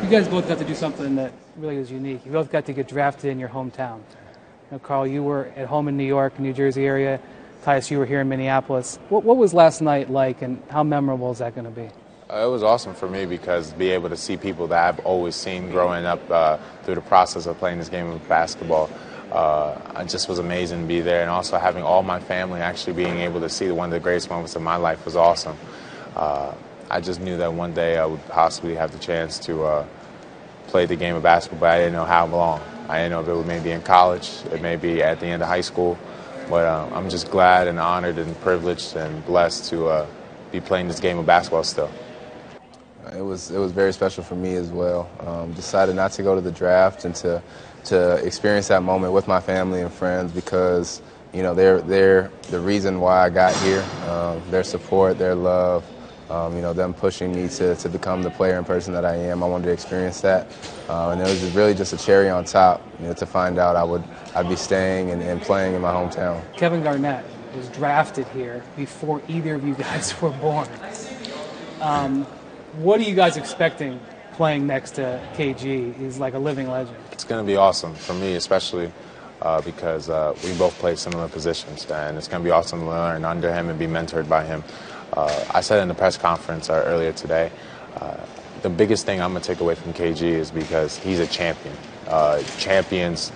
You guys both got to do something that really was unique. You both got to get drafted in your hometown. Carl, you were at home in New York, New Jersey area. Tyus, you were here in Minneapolis. What was last night like, and how memorable is that going to be? It was awesome for me because be able to see people that I've always seen growing up through the process of playing this game of basketball. It just was amazing to be there, and also having all my family actually being able to see one of the greatest moments of my life was awesome. I just knew that one day I would possibly have the chance to play the game of basketball, but I didn't know how long. I didn't know if it would maybe in college, it may be at the end of high school, but I'm just glad and honored and privileged and blessed to be playing this game of basketball still. It was very special for me as well. Decided not to go to the draft and to experience that moment with my family and friends because they're the reason why I got here. Their support, their love, them pushing me to become the player and person that I am. I wanted to experience that, and it was really just a cherry on top. To find out I'd be staying and playing in my hometown. Kevin Garnett was drafted here before either of you guys were born. What are you guys expecting playing next to KG? He's like a living legend. It's going to be awesome for me, especially because we both play similar positions, and it's going to be awesome to learn under him and be mentored by him. I said in the press conference earlier today, the biggest thing I'm going to take away from KG is because he's a champion. Champions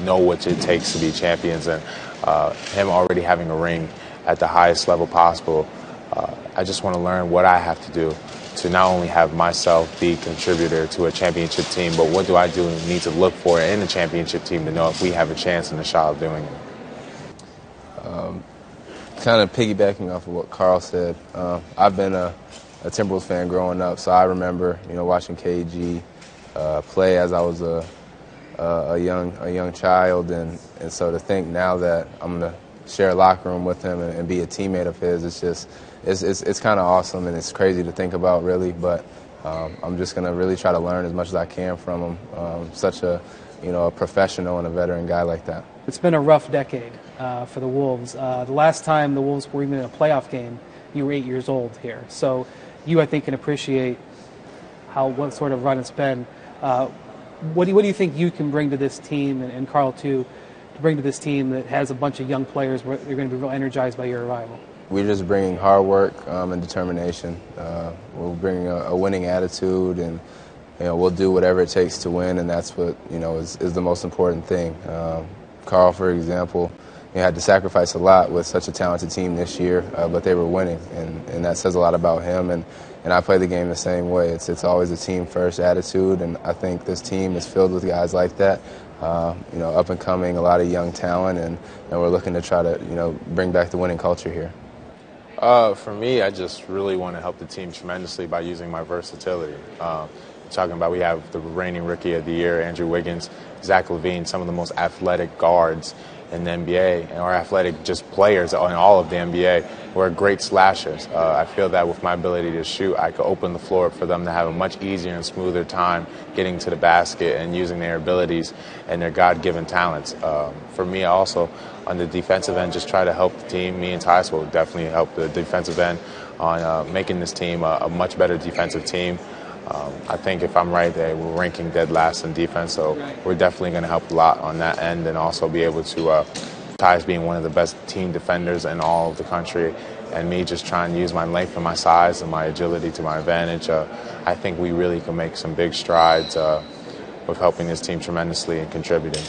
know what it takes to be champions, and him already having a ring at the highest level possible, I just want to learn what I have to do to not only have myself be a contributor to a championship team, but what do I need to look for in a championship team to know if we have a chance and a shot of doing it. Kind of piggybacking off of what Carl said, I've been a Timberwolves fan growing up, so I remember watching KG play as I was a young child, and so to think now that I'm gonna share a locker room with him and be a teammate of his, it's kind of awesome, and it's crazy to think about really, but I'm just gonna really try to learn as much as I can from him. Such a professional and a veteran guy like that. It's been a rough decade for the Wolves. The last time the Wolves were even in a playoff game, you were 8 years old here. So you, I think, can appreciate what sort of run it's been. What do you think you can bring to this team, and Carl too, to bring to this team that has a bunch of young players where they're going to be real energized by your arrival? We're just bringing hard work and determination. We're bringing a winning attitude, and we'll do whatever it takes to win, and that's what is the most important thing. Carl, for example, had to sacrifice a lot with such a talented team this year, but they were winning, and that says a lot about him. And I play the game the same way. It's always a team-first attitude, and I think this team is filled with guys like that. Up and coming, a lot of young talent, and we're looking to try to bring back the winning culture here. For me, I just really want to help the team tremendously by using my versatility. Talking about we have the reigning Rookie of the Year, Andrew Wiggins, Zach LaVine, some of the most athletic guards in the NBA, and our athletic just players in all of the NBA. We're great slashers. I feel that with my ability to shoot, I could open the floor for them to have a much easier and smoother time getting to the basket and using their abilities and their God-given talents. For me also, on the defensive end, just try to help the team. Me and Tyus will definitely help the defensive end on making this team a much better defensive team. I think if I'm right, we're ranking dead last in defense, so we're definitely going to help a lot on that end, and also be able to, Tyus being one of the best team defenders in all of the country, and me just trying to use my length and my size and my agility to my advantage. I think we really can make some big strides with helping this team tremendously and contributing.